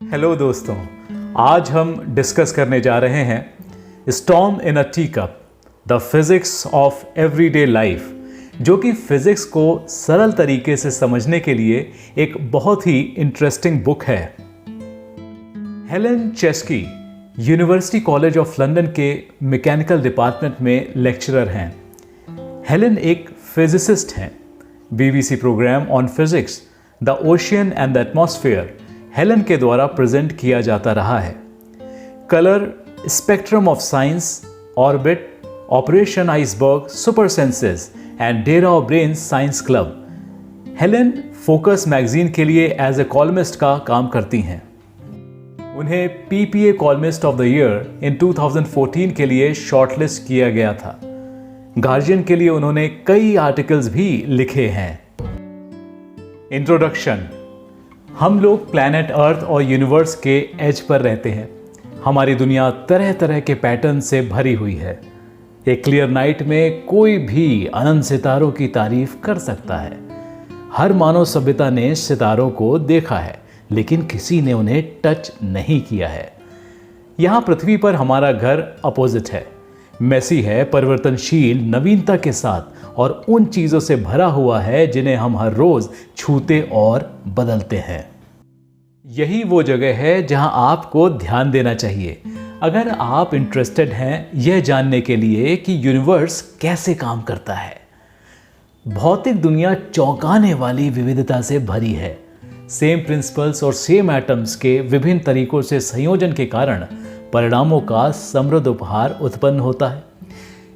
Hello दोस्तों, आज हम डिस्कस करने जा रहे हैं storm in a tea cup, the physics of everyday life, जो कि फिजिक्स को सरल तरीके से समझने के लिए एक बहुत ही इंटरेस्टिंग बुक है। हेलेन चेस्की यूनिवर्सिटी कॉलेज ऑफ लंदन के मैकेनिकल डिपार्टमेंट में लेक्चरर हैं। हेलेन एक फिजिसिस्ट हैं। BBC programme on physics the ocean and the atmosphere Helen के द्वारा प्रेजेंट किया जाता रहा है। Colour, spectrum of science, orbit, operation iceberg, super senses and Dara of brain science club. Helen focus magazine के लिए एज ए कॉलमिस्ट का काम करती हैं। उन्हें PPA columnist of the year in 2014 के लिए शॉर्टलिस्ट किया गया था। गार्जियन के लिए उन्होंने कई आर्टिकल्स भी लिखे हैं। इंट्रोडक्शन। हम लोग प्लैनेट अर्थ और यूनिवर्स के एज पर रहते हैं। हमारी दुनिया तरह तरह के पैटर्न से भरी हुई है। एक क्लियर नाइट में कोई भी अनंत सितारों की तारीफ कर सकता है। हर मानव सभ्यता ने सितारों को देखा है, लेकिन किसी ने उन्हें टच नहीं किया है। यहाँ पृथ्वी पर हमारा घर अपोजिट है, मेसी है, परिवर्तनशील, नवीनता के साथ और उन चीज़ों से भरा हुआ है जिन्हें हम हर रोज़ छूते और बदलते हैं। यही वो जगह है जहां आपको ध्यान देना चाहिए अगर आप इंटरेस्टेड हैं यह जानने के लिए कि यूनिवर्स कैसे काम करता है। भौतिक दुनिया चौंकाने वाली विविधता से भरी है। सेम प्रिंसिपल्स और सेम एटम्स के विभिन्न तरीकों से संयोजन के कारण परिणामों का समृद्ध उपहार उत्पन्न होता है।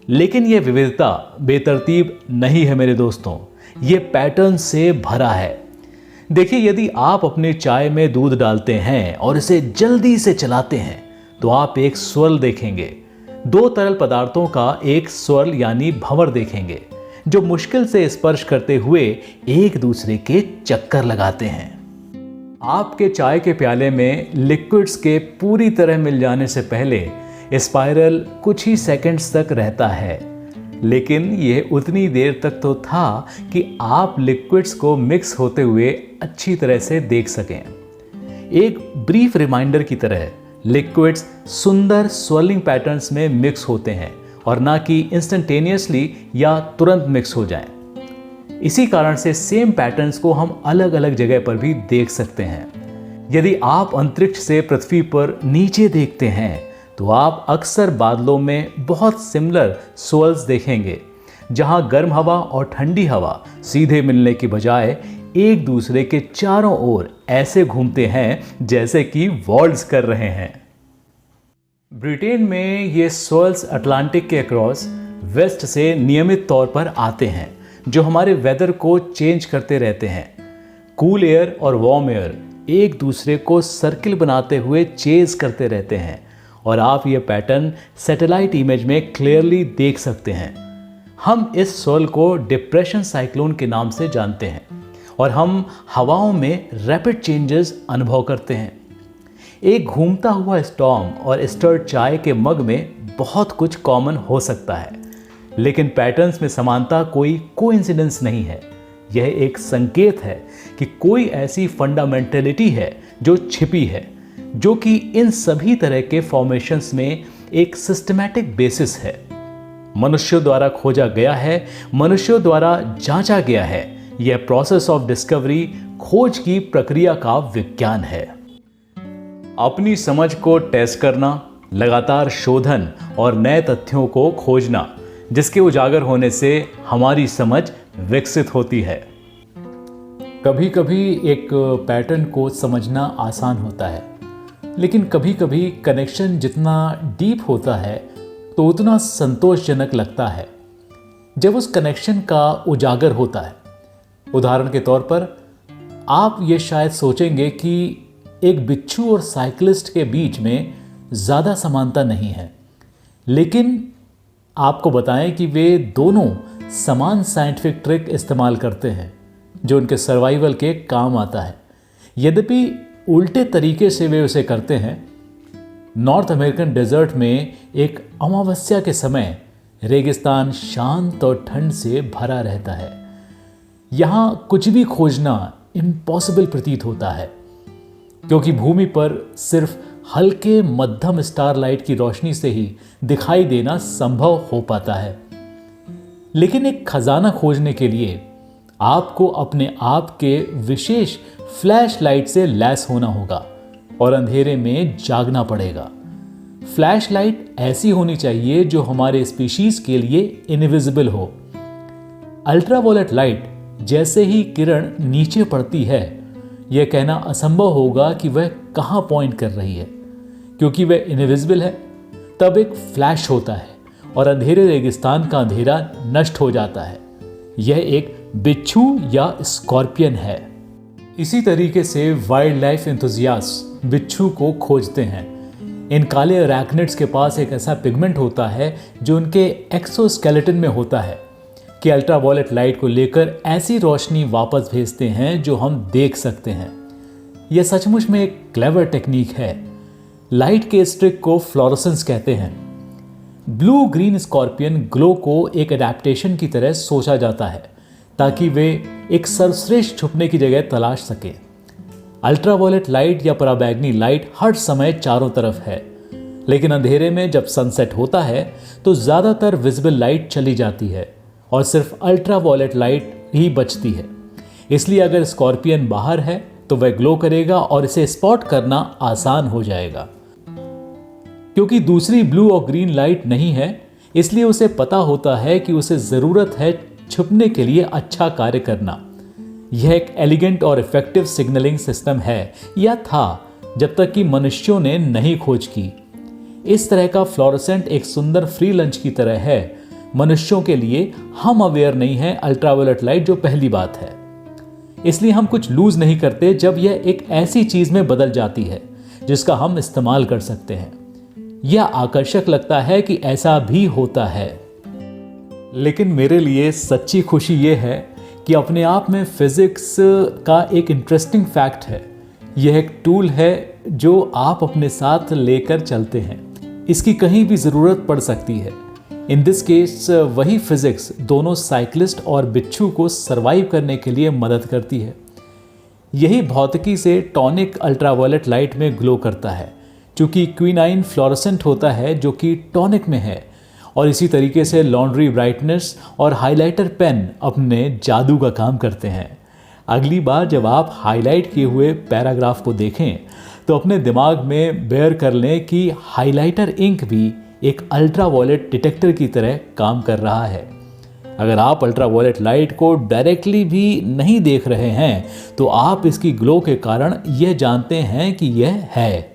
लेकिन यह विविधता बेतरतीब नहीं है मेरे दोस्तों, ये पैटर्न से भरा है। देखिए, यदि आप अपने चाय में दूध डालते हैं और इसे जल्दी से चलाते हैं तो आप एक swirl देखेंगे। दो तरल पदार्थों का एक swirl यानी भंवर देखेंगे, जो मुश्किल से स्पर्श करते हुए एक दूसरे के चक्कर लगाते हैं। आपके चाय के प्याले में लिक्विड्स के पूरी तरह मिल जाने से पहले स्पाइरल कुछ ही सेकंड्स तक रहता है, लेकिन यह उतनी देर तक तो था कि आप लिक्विड्स को मिक्स होते हुए अच्छी तरह से देख सकें। एक ब्रीफ रिमाइंडर की तरह लिक्विड्स सुंदर स्वर्लिंग पैटर्न्स में मिक्स होते हैं और ना कि इंस्टेंटेनियसली या तुरंत मिक्स हो जाएं। इसी कारण से सेम पैटर्न्स को हम अलग अलग जगह पर भी देख सकते हैं। यदि आप अंतरिक्ष से पृथ्वी पर नीचे देखते हैं तो आप अक्सर बादलों में बहुत सिमिलर swirls देखेंगे, जहां गर्म हवा और ठंडी हवा सीधे मिलने की बजाय एक दूसरे के चारों ओर ऐसे घूमते हैं जैसे कि वॉल्स कर रहे हैं। ब्रिटेन में ये swirls अटलांटिक के अक्रॉस वेस्ट से नियमित तौर पर आते हैं, जो हमारे वेदर को चेंज करते रहते हैं। कूल एयर और वार्म एयर एक दूसरे को सर्किल बनाते हुए चेज करते रहते हैं और आप ये पैटर्न सैटेलाइट इमेज में क्लियरली देख सकते हैं। हम इस swirl को डिप्रेशन साइक्लोन के नाम से जानते हैं और हम हवाओं में रैपिड चेंजेस अनुभव करते हैं। एक घूमता हुआ स्टॉर्म और स्टर्ड चाय के मग में बहुत कुछ कॉमन हो सकता है, लेकिन पैटर्न्स में समानता कोई कोइंसिडेंस नहीं है। यह एक संकेत है कि कोई ऐसी फंडामेंटलिटी है जो छिपी है, जो कि इन सभी तरह के फॉर्मेशंस में एक सिस्टमैटिक बेसिस है। मनुष्यों द्वारा खोजा गया है, मनुष्यों द्वारा जांचा गया है। यह प्रोसेस ऑफ डिस्कवरी, खोज की प्रक्रिया का विज्ञान है। अपनी समझ को टेस्ट करना, लगातार शोधन और नए तथ्यों को खोजना, जिसके उजागर होने से हमारी समझ विकसित होती है। कभी कभी एक पैटर्न को समझना आसान होता है, लेकिन कभी कभी कनेक्शन जितना डीप होता है तो उतना संतोषजनक लगता है जब उस कनेक्शन का उजागर होता है। उदाहरण के तौर पर आप ये शायद सोचेंगे कि एक बिच्छू और साइकिलिस्ट के बीच में ज़्यादा समानता नहीं है, लेकिन आपको बताएं कि वे दोनों समान साइंटिफिक ट्रिक इस्तेमाल करते हैं जो उनके सर्वाइवल के काम आता है। यद्यपि उल्टे तरीके से वे उसे करते हैं। नॉर्थ अमेरिकन डेजर्ट में एक अमावस्या के समय रेगिस्तान शांत और ठंड से भरा रहता है। यहाँ कुछ भी खोजना इम्पॉसिबल प्रतीत होता है। क्योंकि भूमि पर सिर्फ हल्के मध्यम स्टारलाइट की रोशनी से ही दिखाई देना संभव हो पाता है। लेकिन एक खजाना खोजने के लिए आपको अपने आप के विशेष फ्लैश लाइट से लैस होना होगा और अंधेरे में जागना पड़ेगा। फ्लैश लाइट ऐसी होनी चाहिए जो हमारे स्पीशीज के लिए इनविजिबल हो। अल्ट्रावायलेट लाइट जैसे ही किरण नीचे पड़ती है, यह कहना असंभव होगा कि वह कहां पॉइंट कर रही है, क्योंकि वह इनविजिबल है। तब एक फ्लैश होता है और अंधेरे रेगिस्तान का अंधेरा नष्ट हो जाता है। यह एक बिच्छू या स्कॉर्पियन है। इसी तरीके से वाइल्ड लाइफ एंथुसियास्ट बिच्छू को खोजते हैं। इन काले अरैक्निड्स के पास एक ऐसा पिगमेंट होता है जो उनके एक्सोस्केलेटन में होता है कि अल्ट्रावायलेट लाइट को लेकर ऐसी रोशनी वापस भेजते हैं जो हम देख सकते हैं। यह सचमुच में एक क्लेवर टेक्निक है। लाइट के इस ट्रिक को फ्लोरोसेंस कहते हैं। ब्लू ग्रीन स्कॉर्पियन ग्लो को एक एडेप्टेशन की तरह सोचा जाता है ताकि वे एक सर्वश्रेष्ठ छुपने की जगह तलाश सके। अल्ट्रावायलेट लाइट या पराबैंगनी लाइट हर समय चारों तरफ है, लेकिन अंधेरे में जब सनसेट होता है तो ज़्यादातर विजिबल लाइट चली जाती है और सिर्फ अल्ट्रावायलेट लाइट ही बचती है। इसलिए अगर स्कॉर्पियन बाहर है तो वह ग्लो करेगा और इसे स्पॉट करना आसान हो जाएगा। क्योंकि दूसरी ब्लू और ग्रीन लाइट नहीं है, इसलिए उसे पता होता है कि उसे ज़रूरत है छुपने के लिए अच्छा कार्य करना। यह एक एलिगेंट और इफेक्टिव सिग्नलिंग सिस्टम है, या था, जब तक कि मनुष्यों ने नहीं खोज की। इस तरह का फ्लोरोसेंट एक सुंदर फ्री लंच की तरह है मनुष्यों के लिए। हम अवेयर नहीं हैं अल्ट्रावायलेट लाइट, जो पहली बात है। इसलिए हम कुछ लूज नहीं करते जब यह एक ऐसी चीज में बदल जाती है जिसका हम इस्तेमाल कर सकते हैं। यह आकर्षक लगता है कि ऐसा भी होता है। लेकिन मेरे लिए सच्ची खुशी यह है कि अपने आप में फिजिक्स का एक इंटरेस्टिंग फैक्ट है। यह एक टूल है जो आप अपने साथ लेकर चलते हैं। इसकी कहीं भी ज़रूरत पड़ सकती है। इन दिस केस वही फिजिक्स दोनों साइक्लिस्ट और बिच्छू को सरवाइव करने के लिए मदद करती है। यही भौतिकी से टॉनिक अल्ट्रावायलेट लाइट में ग्लो करता है, चूँकि क्विनाइन फ्लोरोसेंट होता है जो कि टॉनिक में है। और इसी तरीके से लॉन्ड्री ब्राइटनेस और हाइलाइटर पेन अपने जादू का काम करते हैं। अगली बार जब आप हाईलाइट किए हुए पैराग्राफ को देखें तो अपने दिमाग में बेयर कर लें कि हाइलाइटर इंक भी एक अल्ट्रावायलेट डिटेक्टर की तरह काम कर रहा है। अगर आप अल्ट्रावायलेट लाइट को डायरेक्टली भी नहीं देख रहे हैं तो आप इसकी ग्लो के कारण यह जानते हैं कि यह है।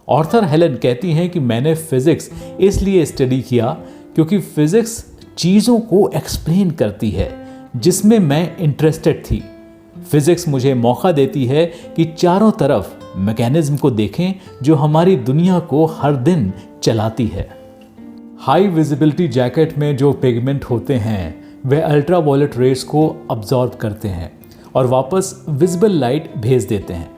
ऑर्थर हेलन कहती हैं कि मैंने फिजिक्स इसलिए स्टडी किया क्योंकि फिजिक्स चीज़ों को एक्सप्लेन करती है जिसमें मैं इंटरेस्टेड थी। फिजिक्स मुझे मौका देती है कि चारों तरफ मैकेनिज्म को देखें जो हमारी दुनिया को हर दिन चलाती है। हाई विजिबिलिटी जैकेट में जो पिगमेंट होते हैं वह अल्ट्रावायलेट रेज को अब्जॉर्ब करते हैं और वापस विजिबल लाइट भेज देते हैं।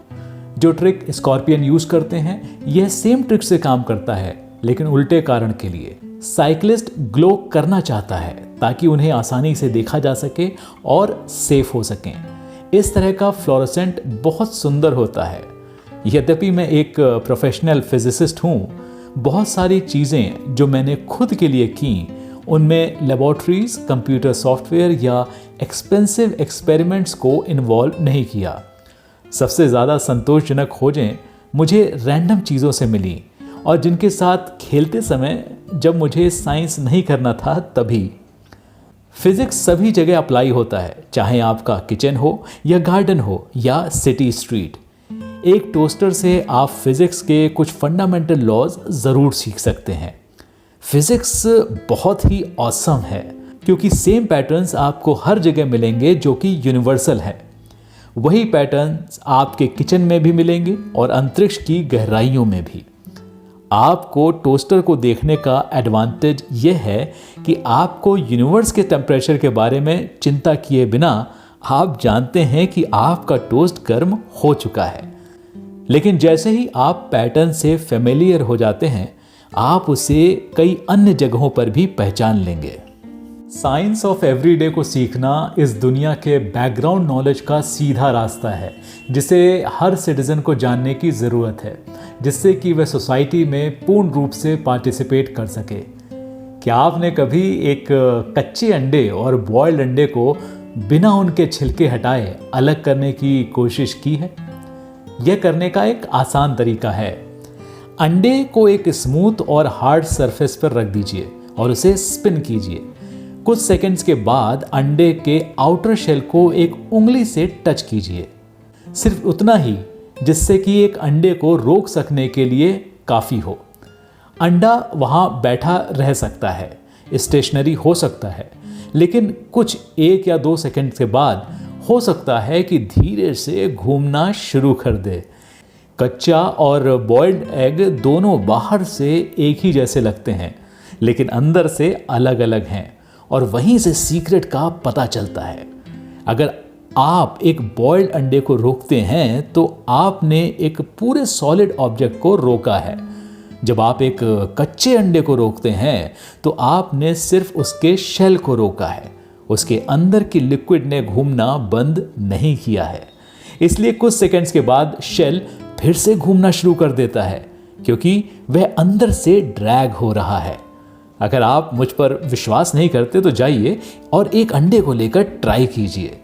जो ट्रिक स्कॉर्पियन यूज करते हैं यह सेम ट्रिक से काम करता है, लेकिन उल्टे कारण के लिए। साइक्लिस्ट ग्लो करना चाहता है ताकि उन्हें आसानी से देखा जा सके और सेफ हो सकें। इस तरह का फ्लोरोसेंट बहुत सुंदर होता है। यद्यपि मैं एक प्रोफेशनल फिजिसिस्ट हूँ, बहुत सारी चीज़ें जो मैंने खुद के लिए की उनमें लेबोरेटरीज, कंप्यूटर सॉफ्टवेयर या एक्सपेंसिव एक्सपेरिमेंट्स को इन्वॉल्व नहीं किया। सबसे ज़्यादा संतोषजनक खोजें मुझे रैंडम चीज़ों से मिली और जिनके साथ खेलते समय जब मुझे साइंस नहीं करना था तभी। फिजिक्स सभी जगह अप्लाई होता है, चाहे आपका किचन हो या गार्डन हो या सिटी स्ट्रीट। एक टोस्टर से आप फिजिक्स के कुछ फंडामेंटल लॉज ज़रूर सीख सकते हैं। फिजिक्स बहुत ही ऑसम है क्योंकि सेम पैटर्न्स आपको हर जगह मिलेंगे जो कि यूनिवर्सल है। वही पैटर्न्स आपके किचन में भी मिलेंगे और अंतरिक्ष की गहराइयों में भी। आपको टोस्टर को देखने का एडवांटेज यह है कि आपको यूनिवर्स के टेम्परेचर के बारे में चिंता किए बिना आप जानते हैं कि आपका टोस्ट गर्म हो चुका है। लेकिन जैसे ही आप पैटर्न से फेमिलियर हो जाते हैं, आप उसे कई अन्य जगहों पर भी पहचान लेंगे। साइंस ऑफ एवरीडे को सीखना इस दुनिया के बैकग्राउंड नॉलेज का सीधा रास्ता है जिसे हर सिटीजन को जानने की ज़रूरत है, जिससे कि वह सोसाइटी में पूर्ण रूप से पार्टिसिपेट कर सके। क्या आपने कभी एक कच्चे अंडे और बॉयल्ड अंडे को बिना उनके छिलके हटाए अलग करने की कोशिश की है? यह करने का एक आसान तरीका है। अंडे को एक स्मूथ और हार्ड सरफेस पर रख दीजिए और उसे स्पिन कीजिए। कुछ सेकंड्स के बाद अंडे के आउटर शेल को एक उंगली से टच कीजिए, सिर्फ उतना ही जिससे कि एक अंडे को रोक सकने के लिए काफ़ी हो। अंडा वहाँ बैठा रह सकता है, स्टेशनरी हो सकता है, लेकिन कुछ 1 या 2 सेकंड के बाद हो सकता है कि धीरे से घूमना शुरू कर दे। कच्चा और बॉइल्ड एग दोनों बाहर से एक ही जैसे लगते हैं, लेकिन अंदर से अलग अलग हैं और वहीं से सीक्रेट का पता चलता है। अगर आप एक बॉइल्ड अंडे को रोकते हैं तो आपने एक पूरे सॉलिड ऑब्जेक्ट को रोका है। जब आप एक कच्चे अंडे को रोकते हैं तो आपने सिर्फ उसके शेल को रोका है, उसके अंदर की लिक्विड ने घूमना बंद नहीं किया है। इसलिए कुछ सेकंड्स के बाद शेल फिर से घूमना शुरू कर देता है, क्योंकि वह अंदर से ड्रैग हो रहा है। अगर आप मुझ पर विश्वास नहीं करते तो जाइए और एक अंडे को लेकर ट्राई कीजिए।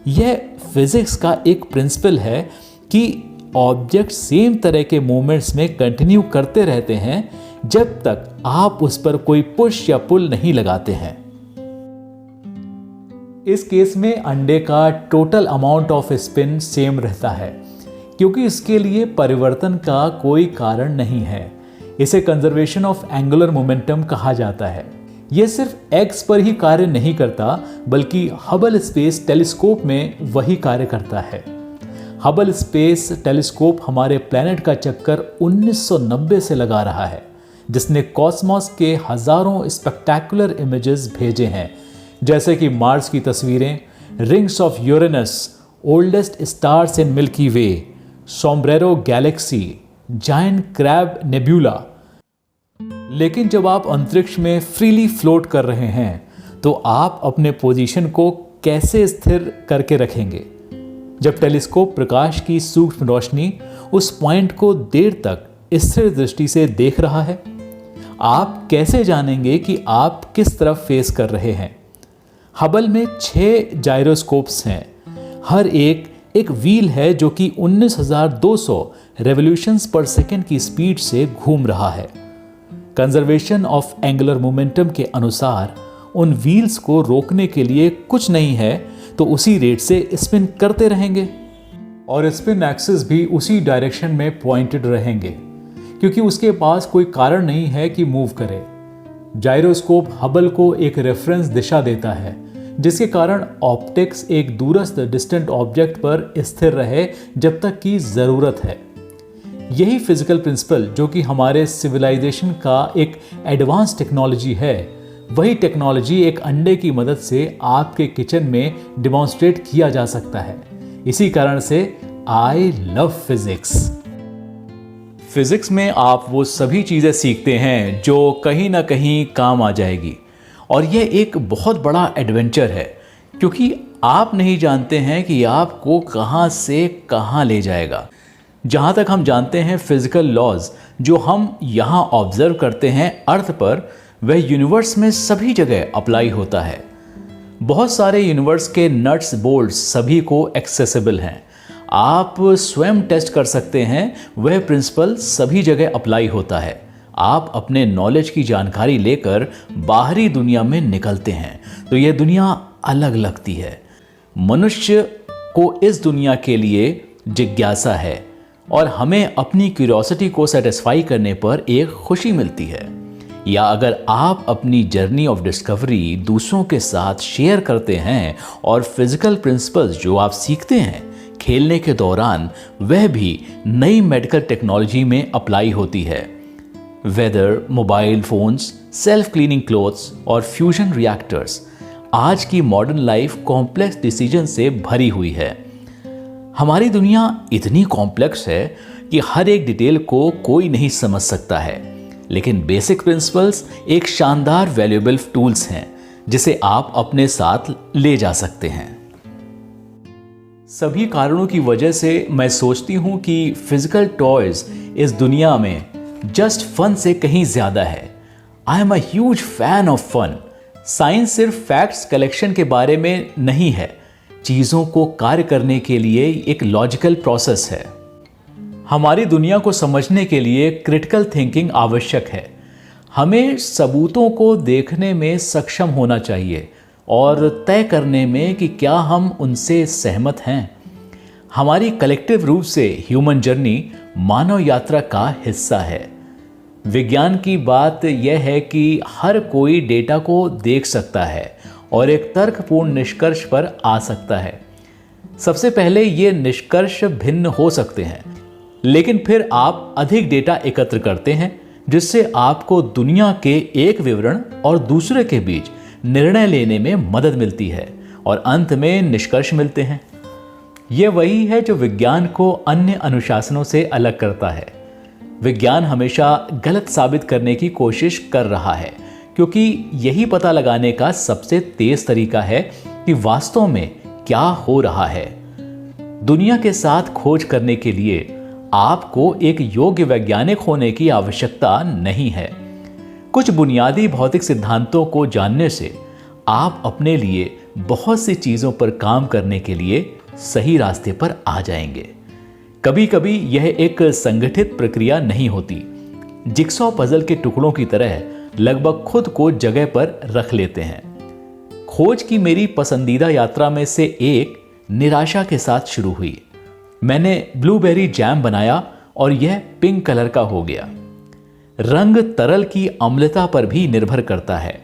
यह फिजिक्स का एक प्रिंसिपल है कि ऑब्जेक्ट सेम तरह के मूवमेंट्स में कंटिन्यू करते रहते हैं जब तक आप उस पर कोई पुश या पुल नहीं लगाते हैं। इस केस में अंडे का total amount off spin same रहता है, क्योंकि इसके लिए परिवर्तन का कोई कारण नहीं है। इसे कंजर्वेशन ऑफ एंगुलर मोमेंटम कहा जाता है। यह सिर्फ एक्स पर ही कार्य नहीं करता, बल्कि हबल स्पेस टेलीस्कोप में वही कार्य करता है। हबल स्पेस टेलीस्कोप हमारे प्लैनेट का चक्कर 1990 से लगा रहा है, जिसने कॉस्मोस के हजारों स्पेक्टैकुलर इमेजेस भेजे हैं, जैसे कि मार्स की तस्वीरें, rings of Uranus, oldest stars in milky way, Sombrero Galaxy, giant crab nebula. लेकिन जब आप अंतरिक्ष में फ्रीली फ्लोट कर रहे हैं तो आप अपने पोजीशन को कैसे स्थिर करके रखेंगे? जब टेलीस्कोप प्रकाश की सूक्ष्म रोशनी उस पॉइंट को देर तक स्थिर दृष्टि से देख रहा है, आप कैसे जानेंगे कि आप किस तरफ फेस कर रहे हैं? हबल में 6 जाइरोस्कोप्स हैं। हर एक व्हील है जो कि 19,200 रेवोल्यूशंस पर सेकेंड की स्पीड से घूम रहा है। कंजर्वेशन ऑफ एंगुलर मोमेंटम के अनुसार उन व्हील्स को रोकने के लिए कुछ नहीं है तो उसी रेट से स्पिन करते रहेंगे और स्पिन एक्सिस भी उसी डायरेक्शन में पॉइंटेड रहेंगे, क्योंकि उसके पास कोई कारण नहीं है कि मूव करे। जाइरोस्कोप हबल को एक रेफरेंस दिशा देता है, जिसके कारण ऑप्टिक्स एक दूरस्थ डिस्टेंट ऑब्जेक्ट पर स्थिर रहे जब तक की जरूरत है। यही फिजिकल प्रिंसिपल जो कि हमारे सिविलाइजेशन का एक एडवांस टेक्नोलॉजी है, वही टेक्नोलॉजी एक अंडे की मदद से आपके किचन में डिमॉन्स्ट्रेट किया जा सकता है। इसी कारण से आई लव फिजिक्स। फिजिक्स में आप वो सभी चीज़ें सीखते हैं जो कहीं ना कहीं काम आ जाएगी, और यह एक बहुत बड़ा एडवेंचर है, क्योंकि आप नहीं जानते हैं कि आपको कहाँ से कहाँ ले जाएगा। जहाँ तक हम जानते हैं फिजिकल लॉज जो हम यहाँ ऑब्जर्व करते हैं अर्थ पर, वह यूनिवर्स में सभी जगह अप्लाई होता है। बहुत सारे यूनिवर्स के नट्स बोल्ट्स सभी को एक्सेसिबल हैं। आप स्वयं टेस्ट कर सकते हैं, वह प्रिंसिपल सभी जगह अप्लाई होता है। आप अपने नॉलेज की जानकारी लेकर बाहरी दुनिया में निकलते हैं तो यह दुनिया अलग लगती है। मनुष्य को इस दुनिया के लिए जिज्ञासा है और हमें अपनी क्यूरियोसिटी को सेटिस्फाई करने पर एक खुशी मिलती है। या अगर आप अपनी जर्नी ऑफ डिस्कवरी दूसरों के साथ शेयर करते हैं और फिजिकल प्रिंसिपल्स जो आप सीखते हैं खेलने के दौरान, वह भी नई मेडिकल टेक्नोलॉजी में अप्लाई होती है। Weather, mobile phones, self cleaning clothes और फ्यूजन रिएक्टर्स, आज की मॉडर्न लाइफ कॉम्प्लेक्स डिसीजन से भरी हुई है। हमारी दुनिया इतनी कॉम्प्लेक्स है कि हर एक डिटेल को कोई नहीं समझ सकता है, लेकिन बेसिक प्रिंसिपल्स एक शानदार वैल्यूएबल टूल्स हैं जिसे आप अपने साथ ले जा सकते हैं। सभी कारणों की वजह से मैं सोचती हूं कि फिजिकल टॉयज इस दुनिया में जस्ट फन से कहीं ज्यादा है। I am a huge fan of fun. Science सिर्फ फैक्ट्स कलेक्शन के बारे में नहीं है, चीजों को कार्य करने के लिए एक लॉजिकल प्रोसेस है। हमारी दुनिया को समझने के लिए क्रिटिकल थिंकिंग आवश्यक है। हमें सबूतों को देखने में सक्षम होना चाहिए और तय करने में कि क्या हम उनसे सहमत हैं। हमारी कलेक्टिव रूप से ह्यूमन जर्नी मानव यात्रा का हिस्सा है। विज्ञान की बात यह है कि हर कोई डेटा को देख सकता है और एक तर्कपूर्ण निष्कर्ष पर आ सकता है। सबसे पहले ये निष्कर्ष भिन्न हो सकते हैं, लेकिन फिर आप अधिक डेटा एकत्र करते हैं जिससे आपको दुनिया के एक विवरण और दूसरे के बीच निर्णय लेने में मदद मिलती है और अंत में निष्कर्ष मिलते हैं। यह वही है जो विज्ञान को अन्य अनुशासनों से अलग करता है। विज्ञान हमेशा गलत साबित करने की कोशिश कर रहा है, क्योंकि यही पता लगाने का सबसे तेज तरीका है कि वास्तव में क्या हो रहा है। दुनिया के साथ खोज करने के लिए आपको एक योग्य वैज्ञानिक होने की आवश्यकता नहीं है। कुछ बुनियादी भौतिक सिद्धांतों को जानने से आप अपने लिए बहुत सी चीजों पर काम करने के लिए सही रास्ते पर आ जाएंगे। कभी कभी यह एक संगठित प्रक्रिया नहीं होती। जिक्सॉ पजल के टुकड़ों की तरह लगभग खुद को जगह पर रख लेते हैं। खोज की मेरी पसंदीदा यात्रा में से एक निराशा के साथ शुरू हुई। मैंने ब्लूबेरी जैम बनाया और यह पिंक कलर का हो गया। रंग तरल की अम्लता पर भी निर्भर करता है।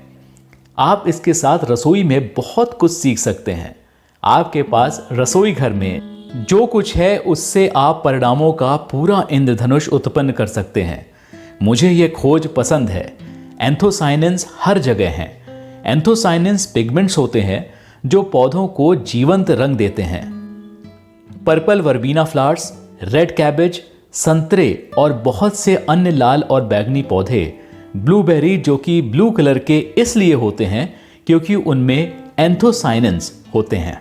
आप इसके साथ रसोई में बहुत कुछ सीख सकते हैं। आपके पास रसोई घर में जो कुछ है उससे आप परिणामों का पूरा इंद्रधनुष उत्पन्न कर सकते हैं। मुझे यह खोज पसंद है। एंथोसाइनेंस हर जगह हैं। एंथोसाइनेंस पिगमेंट्स होते हैं जो पौधों को जीवंत रंग देते हैं। पर्पल वर्बीना फ्लावर्स, रेड कैबेज, संतरे और बहुत से अन्य लाल और बैगनी पौधे। ब्लूबेरी जो कि ब्लू कलर के इसलिए होते हैं क्योंकि उनमें एंथोसाइनेंस होते हैं।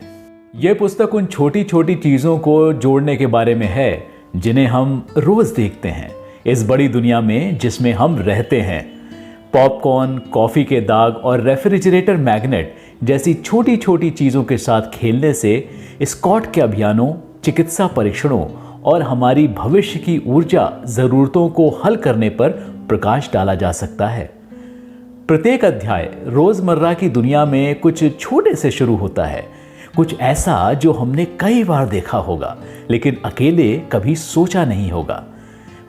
यह पुस्तक उन छोटी छोटी चीजों को जोड़ने के बारे में है जिन्हें हम रोज देखते हैं इस बड़ी दुनिया में जिसमें हम रहते हैं। पॉपकॉर्न, कॉफी के दाग और रेफ्रिजरेटर मैग्नेट जैसी छोटी छोटी चीजों के साथ खेलने से स्कॉट के अभियानों, चिकित्सा परीक्षणों और हमारी भविष्य की ऊर्जा जरूरतों को हल करने पर प्रकाश डाला जा सकता है। प्रत्येक अध्याय रोजमर्रा की दुनिया में कुछ छोटे से शुरू होता है, कुछ ऐसा जो हमने कई बार देखा होगा लेकिन अकेले कभी सोचा नहीं होगा।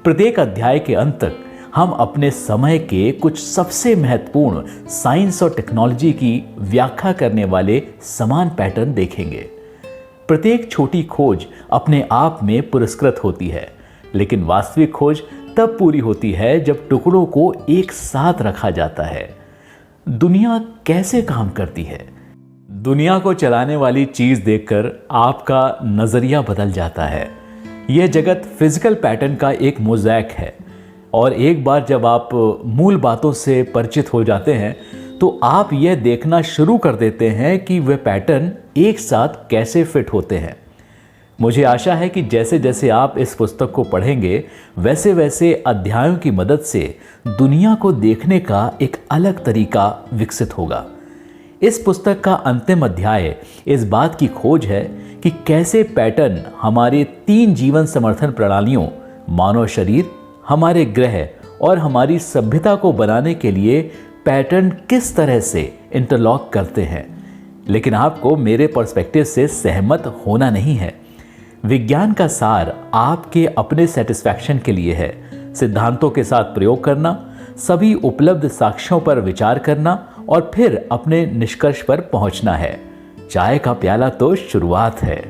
प्रत्येक अध्याय के अंत तक हम अपने समय के कुछ सबसे महत्वपूर्ण साइंस और टेक्नोलॉजी की व्याख्या करने वाले समान पैटर्न देखेंगे। प्रत्येक छोटी खोज अपने आप में पुरस्कृत होती है, लेकिन वास्तविक खोज तब पूरी होती है जब टुकड़ों को एक साथ रखा जाता है। दुनिया कैसे काम करती है? दुनिया को चलाने वाली चीज देखकर आपका नजरिया बदल जाता है। यह जगत फिजिकल पैटर्न का एक मोज़ैक है और एक बार जब आप मूल बातों से परिचित हो जाते हैं तो आप यह देखना शुरू कर देते हैं कि वे पैटर्न एक साथ कैसे फिट होते हैं। मुझे आशा है कि जैसे जैसे आप इस पुस्तक को पढ़ेंगे वैसे वैसे अध्यायों की मदद से दुनिया को देखने का एक अलग तरीका विकसित होगा। इस पुस्तक का अंतिम अध्याय इस बात की खोज है कि कैसे पैटर्न हमारे 3 जीवन समर्थन प्रणालियों, मानव शरीर, हमारे ग्रह और हमारी सभ्यता को बनाने के लिए पैटर्न किस तरह से इंटरलॉक करते हैं। लेकिन आपको मेरे पर्सपेक्टिव से सहमत होना नहीं है। विज्ञान का सार आपके अपने सेटिस्फैक्शन के लिए है। सिद्धांतों के साथ प्रयोग करना, सभी उपलब्ध साक्ष्यों पर विचार करना और फिर अपने निष्कर्ष पर पहुंचना है। चाय का प्याला तो शुरुआत है।